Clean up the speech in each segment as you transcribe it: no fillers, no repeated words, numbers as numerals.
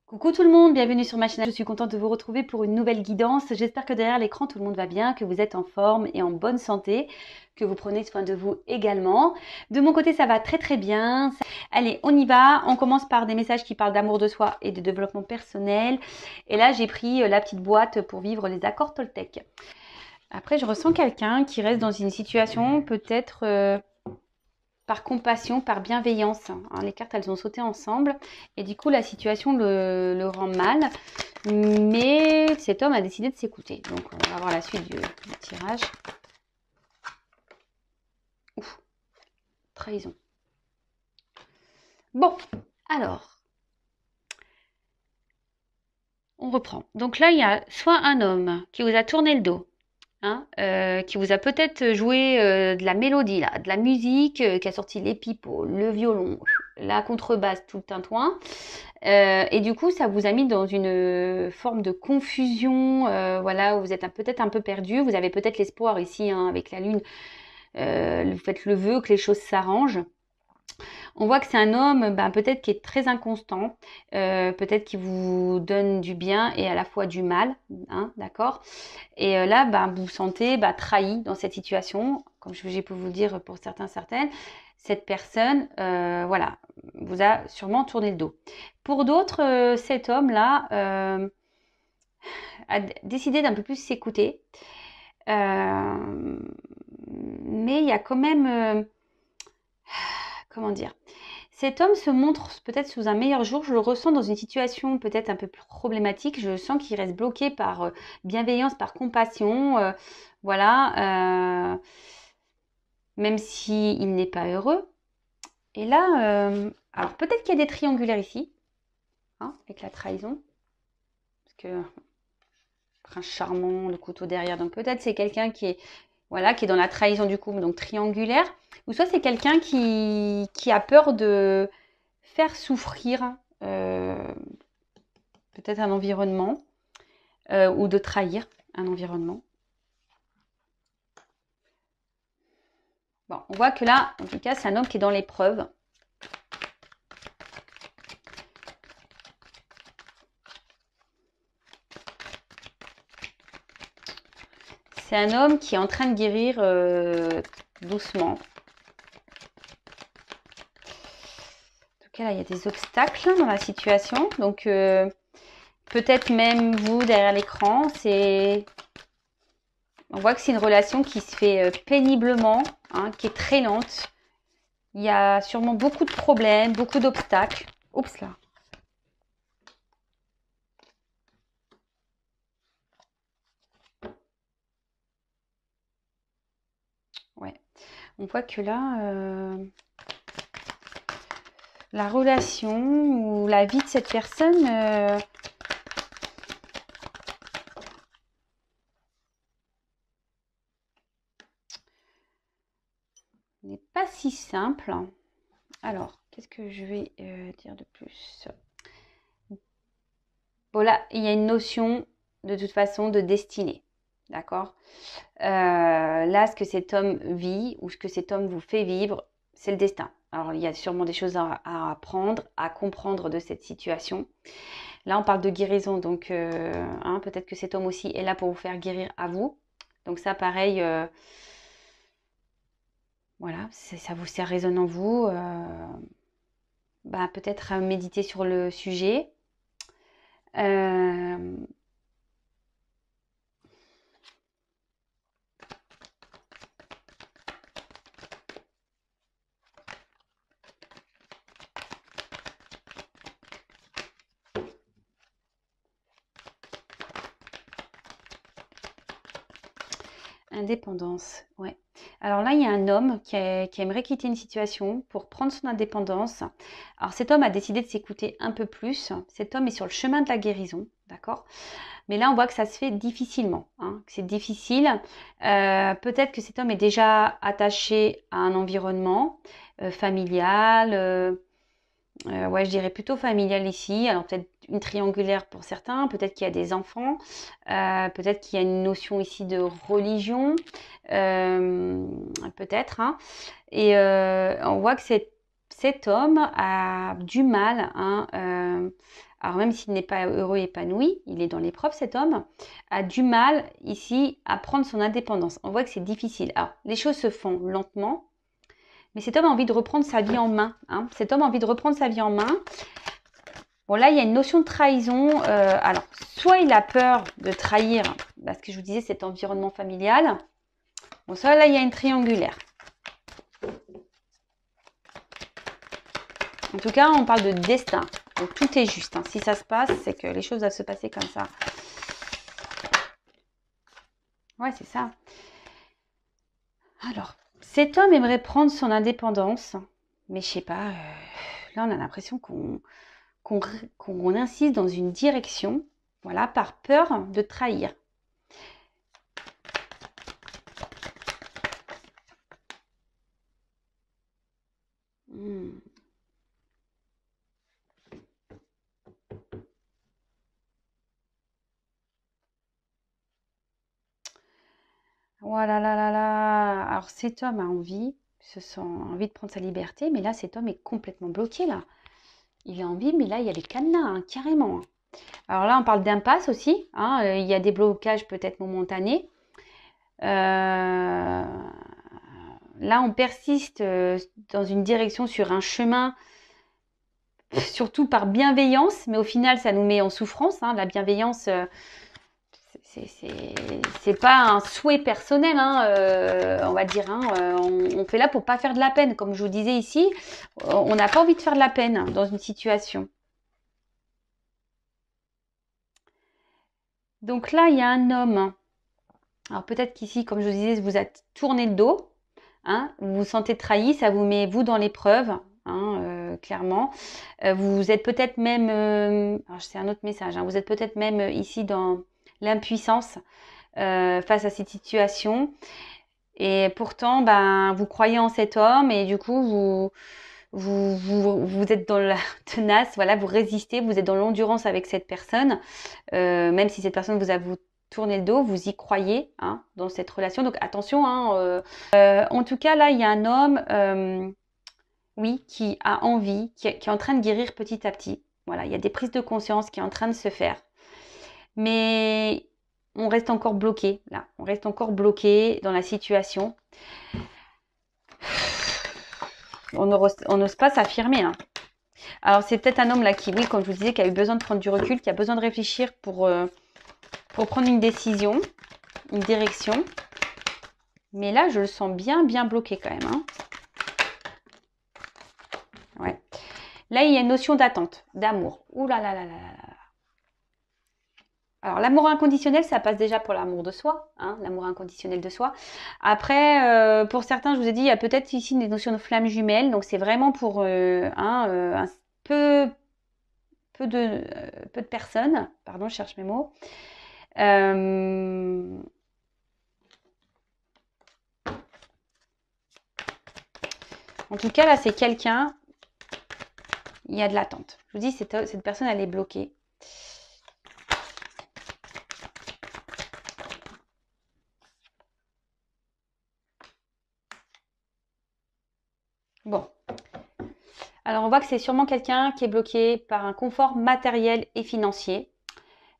Coucou tout le monde, bienvenue sur ma chaîne. Je suis contente de vous retrouver pour une nouvelle guidance. J'espère que derrière l'écran tout le monde va bien, que vous êtes en forme et en bonne santé, que vous prenez soin de vous également. De mon côté, ça va très très bien. Allez, on y va. On commence par des messages qui parlent d'amour de soi et de développement personnel. Et là, j'ai pris la petite boîte pour vivre les accords Toltec. Après, je ressens quelqu'un qui reste dans une situation peut-être par compassion, par bienveillance. Hein, les cartes, elles ont sauté ensemble. Et du coup, la situation le rend mal. Mais cet homme a décidé de s'écouter. Donc, on va voir la suite du tirage. Ouf, trahison. Bon, alors, on reprend. Donc là, il y a soit un homme qui vous a tourné le dos, hein, qui vous a peut-être joué de la mélodie, là, de la musique, qui a sorti les pipeaux, le violon, la contrebasse, tout le tintouin. Et du coup, ça vous a mis dans une forme de confusion, voilà, où vous êtes peut-être un peu perdu. Vous avez peut-être l'espoir ici, hein, avec la lune, vous faites le vœu que les choses s'arrangent. On voit que c'est un homme, peut-être qui est très inconstant, peut-être qui vous donne du bien et à la fois du mal, hein, d'accord. Et là, vous vous sentez trahi dans cette situation, comme j'ai pu vous le dire pour certains, certaines. Cette personne, voilà, vous a sûrement tourné le dos. Pour d'autres, cet homme-là a décidé d'un peu plus s'écouter. Mais il y a quand même, comment dire, cet homme se montre peut-être sous un meilleur jour. Je le ressens dans une situation peut-être un peu plus problématique. Je sens qu'il reste bloqué par bienveillance, par compassion. Voilà. Même s'il n'est pas heureux. Et là, alors peut-être qu'il y a des triangulaires ici, hein, avec la trahison. Parce que prince charmant, le couteau derrière. Donc peut-être c'est quelqu'un qui est, voilà, qui est dans la trahison du couple, donc triangulaire. Ou soit c'est quelqu'un qui a peur de faire souffrir peut-être un environnement ou de trahir un environnement. Bon, on voit que là, en tout cas, c'est un homme qui est dans l'épreuve. C'est un homme qui est en train de guérir doucement. En tout cas, là, il y a des obstacles dans la situation. Donc, peut-être même vous, derrière l'écran, on voit que c'est une relation qui se fait péniblement, hein, qui est très lente. Il y a sûrement beaucoup de problèmes, beaucoup d'obstacles. Oups là. Ouais. On voit que là, la relation ou la vie de cette personne n'est pas si simple. Alors, qu'est-ce que je vais dire de plus? Bon, là, il y a une notion de toute façon de destinée. D'accord? Là, ce que cet homme vit ou ce que cet homme vous fait vivre, c'est le destin. Alors, il y a sûrement des choses à apprendre, à comprendre de cette situation. Là, on parle de guérison, donc hein, peut-être que cet homme aussi est là pour vous faire guérir à vous. Donc ça, pareil, voilà, ça résonne en vous. Peut-être méditer sur le sujet. Indépendance, ouais. Alors là, il y a un homme qui aimerait quitter une situation pour prendre son indépendance. Alors cet homme a décidé de s'écouter un peu plus. Cet homme est sur le chemin de la guérison, d'accord? Mais là, on voit que ça se fait difficilement, hein, que c'est difficile. Peut-être que cet homme est déjà attaché à un environnement familial, ouais, je dirais plutôt familial ici. Alors peut-être une triangulaire pour certains, peut-être qu'il y a des enfants, peut-être qu'il y a une notion ici de religion, euh, peut-être, hein. Et on voit que cet homme a du mal, hein, alors même s'il n'est pas heureux, épanoui, il est dans l'épreuve, cet homme, a du mal ici à prendre son indépendance. On voit que c'est difficile. Alors, les choses se font lentement, mais cet homme a envie de reprendre sa vie en main. Hein. Cet homme a envie de reprendre sa vie en main. Bon, là, il y a une notion de trahison. Alors, soit il a peur de trahir, parce que je vous disais, cet environnement familial. Bon, soit là, il y a une triangulaire. En tout cas, on parle de destin. Donc, tout est juste. Hein. Si ça se passe, c'est que les choses doivent se passer comme ça. Ouais, c'est ça. Alors, cet homme aimerait prendre son indépendance, mais je sais pas, là on a l'impression qu'on insiste dans une direction, voilà, par peur de trahir. Voilà, là, là, là. Alors cet homme a envie, se sent envie de prendre sa liberté, mais là cet homme est complètement bloqué là. Il a envie, mais là il y a les cadenas, hein, carrément. Alors là on parle d'impasse aussi, hein, il y a des blocages peut-être momentanés. Là on persiste dans une direction sur un chemin, surtout par bienveillance, mais au final ça nous met en souffrance. Hein, la bienveillance, c'est pas un souhait personnel, hein, on va dire. Hein, on fait là pour pas faire de la peine. Comme je vous disais ici, on n'a pas envie de faire de la peine dans une situation. Donc là, il y a un homme. Alors peut-être qu'ici, comme je vous disais, vous êtes tourné le dos. Hein, vous vous sentez trahi, ça vous met vous dans l'épreuve. Hein, clairement. Vous êtes peut-être même, alors c'est un autre message, hein, vous êtes peut-être même ici dans l'impuissance face à cette situation. Et pourtant, ben, vous croyez en cet homme et du coup, vous êtes dans la tenace, voilà, vous résistez, vous êtes dans l'endurance avec cette personne. Même si cette personne vous a tourné le dos, vous y croyez hein, dans cette relation. Donc attention, hein, en tout cas, là, il y a un homme, oui, qui a envie, qui est en train de guérir petit à petit. Voilà, il y a des prises de conscience qui sont en train de se faire. Mais on reste encore bloqué, là. On reste encore bloqué dans la situation. On n'ose pas s'affirmer. Hein. Alors, c'est peut-être un homme là qui, oui, comme je vous disais, qui a eu besoin de prendre du recul, qui a besoin de réfléchir pour prendre une décision, une direction. Mais là, je le sens bien bloqué quand même. Hein. Ouais. Là, il y a une notion d'attente, d'amour. Ouh là là là là là. Alors, l'amour inconditionnel, ça passe déjà pour l'amour de soi, hein, l'amour inconditionnel de soi. Après, pour certains, je vous ai dit, il y a peut-être ici des notions de flammes jumelles. Donc, c'est vraiment pour un peu de personnes. Pardon, je cherche mes mots. En tout cas, là, c'est quelqu'un, il y a de l'attente. Je vous dis, cette personne, elle est bloquée. Bon. Alors, on voit que c'est sûrement quelqu'un qui est bloqué par un confort matériel et financier.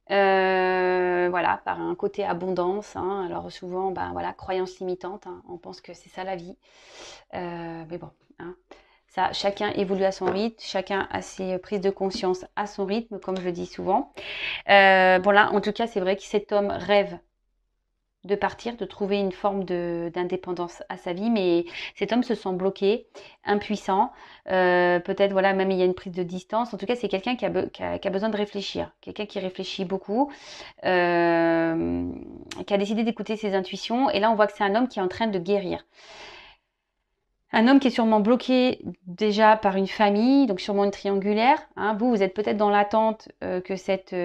Voilà, par un côté abondance. Hein. Alors, souvent, ben, voilà, croyance limitante. Hein. On pense que c'est ça la vie. Mais bon, hein. Ça, chacun évolue à son rythme. Chacun a ses prises de conscience à son rythme, comme je le dis souvent. Bon, là, en tout cas, c'est vrai que cet homme rêve de partir, de trouver une forme d'indépendance à sa vie, mais cet homme se sent bloqué, impuissant, peut-être voilà même il y a une prise de distance. En tout cas, c'est quelqu'un qui a besoin de réfléchir, quelqu'un qui réfléchit beaucoup, qui a décidé d'écouter ses intuitions. Et là, on voit que c'est un homme qui est en train de guérir. Un homme qui est sûrement bloqué déjà par une famille, donc sûrement une triangulaire. Hein. Vous êtes peut-être dans l'attente que cet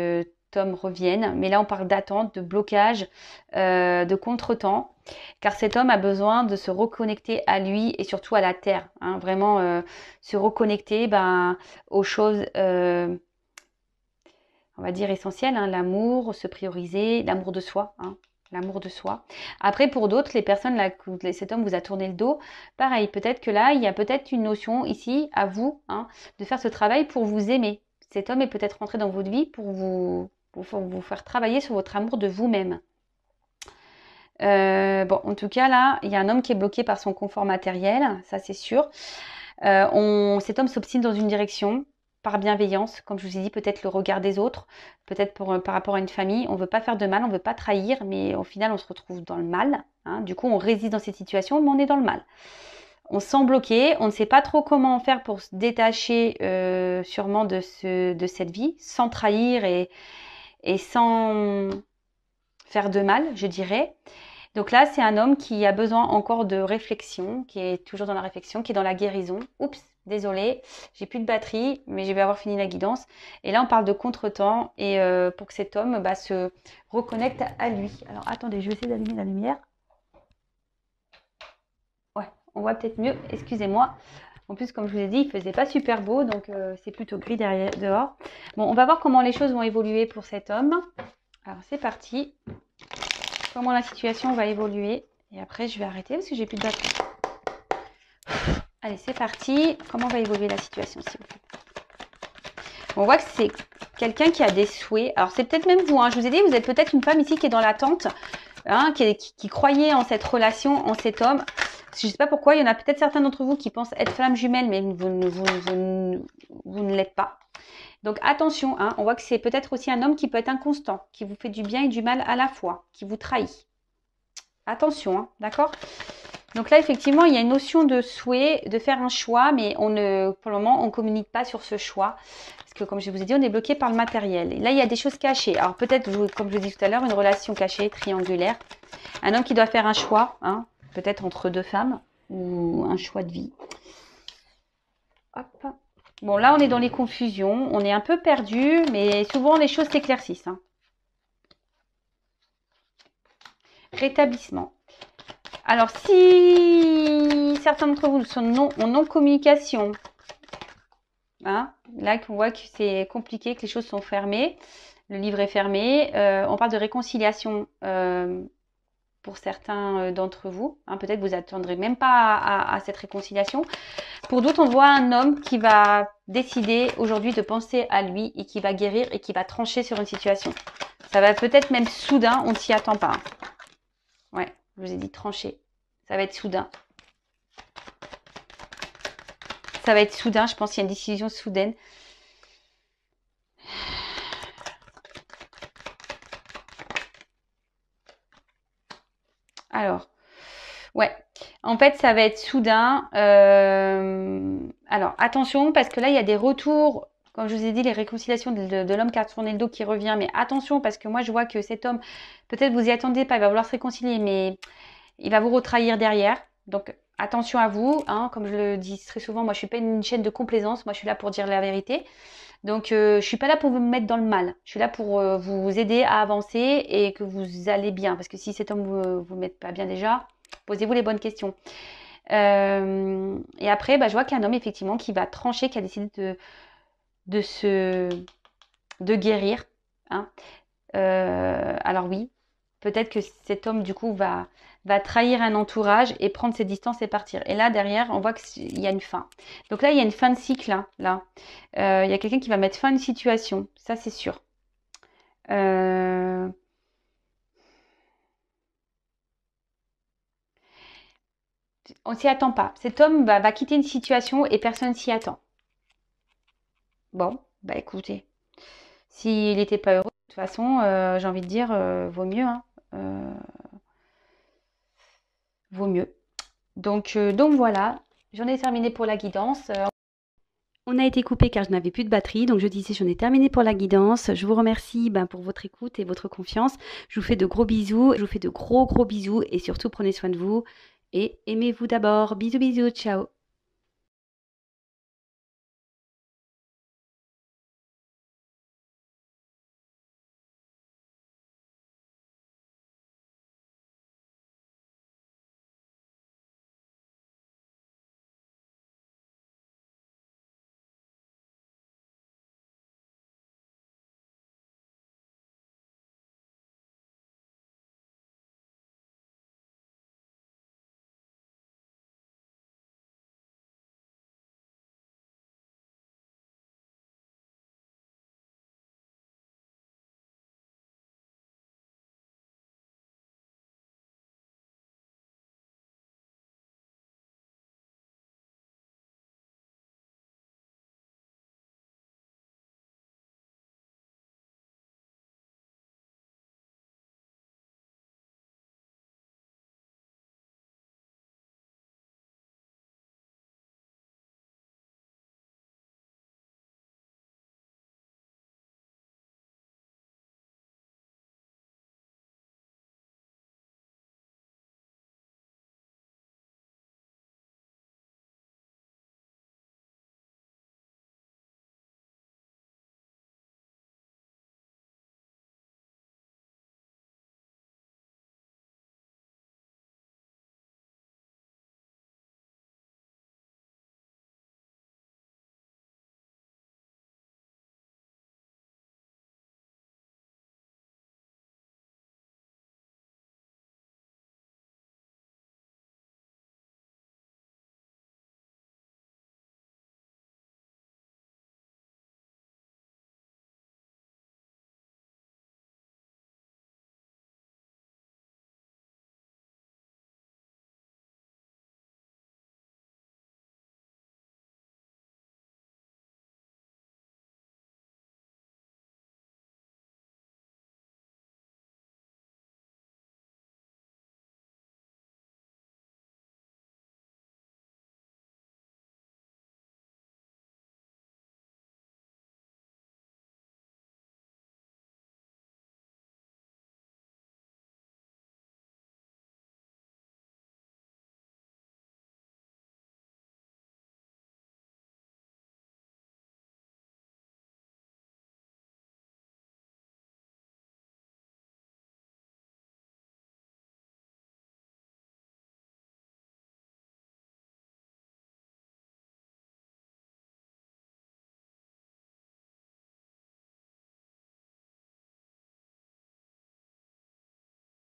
homme revienne, mais là on parle d'attente, de blocage, de contretemps, car cet homme a besoin de se reconnecter à lui et surtout à la terre. Hein. Vraiment se reconnecter aux choses, on va dire essentielles, hein, l'amour, se prioriser, l'amour de soi. Hein. L'amour de soi. Après, pour d'autres, les personnes là, cet homme vous a tourné le dos, pareil, peut-être que là, il y a peut-être une notion ici, à vous, hein, de faire ce travail pour vous aimer. cet homme est peut-être rentré dans votre vie pour vous faire travailler sur votre amour de vous-même. Bon, en tout cas, là, il y a un homme qui est bloqué par son confort matériel, ça c'est sûr. Cet homme s'obstine dans une direction, par bienveillance, comme je vous ai dit, peut-être le regard des autres, peut-être par rapport à une famille. On ne veut pas faire de mal, on ne veut pas trahir, mais au final, on se retrouve dans le mal. Hein. Du coup, on résiste dans cette situation, mais on est dans le mal. On se sent bloqué, on ne sait pas trop comment faire pour se détacher sûrement de cette vie, sans trahir et sans faire de mal, je dirais. Donc là, c'est un homme qui a besoin encore de réflexion, qui est toujours dans la réflexion, qui est dans la guérison. Oups, désolé, j'ai plus de batterie, mais je vais avoir fini la guidance. Et là, on parle de contretemps et pour que cet homme se reconnecte à lui. Alors, attendez, je vais essayer d'allumer la lumière. Ouais, on voit peut-être mieux, excusez-moi. En plus, comme je vous ai dit, il faisait pas super beau, donc c'est plutôt gris dehors. Bon, on va voir comment les choses vont évoluer pour cet homme. Alors, c'est parti. Comment la situation va évoluer. Et après, je vais arrêter parce que j'ai plus de batterie. Allez, c'est parti. Comment va évoluer la situation, s'il vous plaît? On voit que c'est quelqu'un qui a des souhaits. Alors, c'est peut-être même vous. Hein. Je vous ai dit, vous êtes peut-être une femme ici qui est dans l'attente, hein, qui croyait en cette relation, en cet homme. Je ne sais pas pourquoi. Il y en a peut-être certains d'entre vous qui pensent être flamme jumelle, mais vous ne l'êtes pas. Donc attention, hein, on voit que c'est peut-être aussi un homme qui peut être inconstant, qui vous fait du bien et du mal à la fois, qui vous trahit. Attention, hein, d'accord? Donc là, effectivement, il y a une notion de souhait, de faire un choix, mais pour le moment, on ne communique pas sur ce choix. Parce que comme je vous ai dit, on est bloqué par le matériel. Et là, il y a des choses cachées. Alors peut-être, comme je vous ai dit tout à l'heure, une relation cachée, triangulaire. Un homme qui doit faire un choix, hein, peut-être entre deux femmes, ou un choix de vie. Hop. Bon, là, on est dans les confusions. On est un peu perdu, mais souvent, les choses s'éclaircissent. Hein. Rétablissement. Alors, si certains d'entre vous sont en non-communication, hein, là, on voit que c'est compliqué, que les choses sont fermées. Le livre est fermé. On parle de réconciliation pour certains d'entre vous. Hein, peut-être vous attendrez même pas à cette réconciliation. Pour d'autres, on voit un homme qui va décider aujourd'hui de penser à lui et qui va guérir et qui va trancher sur une situation. Ça va peut-être même soudain, on ne s'y attend pas. Ouais, je vous ai dit trancher. Ça va être soudain. Ça va être soudain, je pense qu'il y a une décision soudaine. Alors, ouais, en fait, ça va être soudain. Alors, attention, parce que là, il y a des retours, comme je vous ai dit, les réconciliations de l'homme qui a tourné le dos qui revient. Mais attention, parce que moi, je vois que cet homme, peut-être vous y attendez pas, il va vouloir se réconcilier, mais il va vous retrahir derrière. Donc, attention à vous. Hein, comme je le dis très souvent, moi, je suis pas une chaîne de complaisance. Moi, je suis là pour dire la vérité. Donc, je suis pas là pour vous mettre dans le mal. Je suis là pour vous aider à avancer et que vous allez bien. Parce que si cet homme vous met pas bien déjà, posez-vous les bonnes questions. Et après, je vois qu'un homme, effectivement, qui va trancher, qui a décidé de guérir. Hein. Alors oui, peut-être que cet homme, du coup, va trahir un entourage et prendre ses distances et partir. Et là, derrière, on voit qu'il y a une fin. Donc là, il y a une fin de cycle. Hein, là. Il y a quelqu'un qui va mettre fin à une situation. Ça, c'est sûr. On s'y attend pas. Cet homme va quitter une situation et personne s'y attend. Bon, écoutez. S'il n'était pas heureux, de toute façon, j'ai envie de dire, vaut mieux. Hein. Vaut mieux. Donc voilà, j'en ai terminé pour la guidance. On a été coupé car je n'avais plus de batterie, donc je disais j'en ai terminé pour la guidance. Je vous remercie pour votre écoute et votre confiance. Je vous fais de gros bisous, je vous fais de gros bisous et surtout prenez soin de vous et aimez-vous d'abord. Bisous bisous, ciao.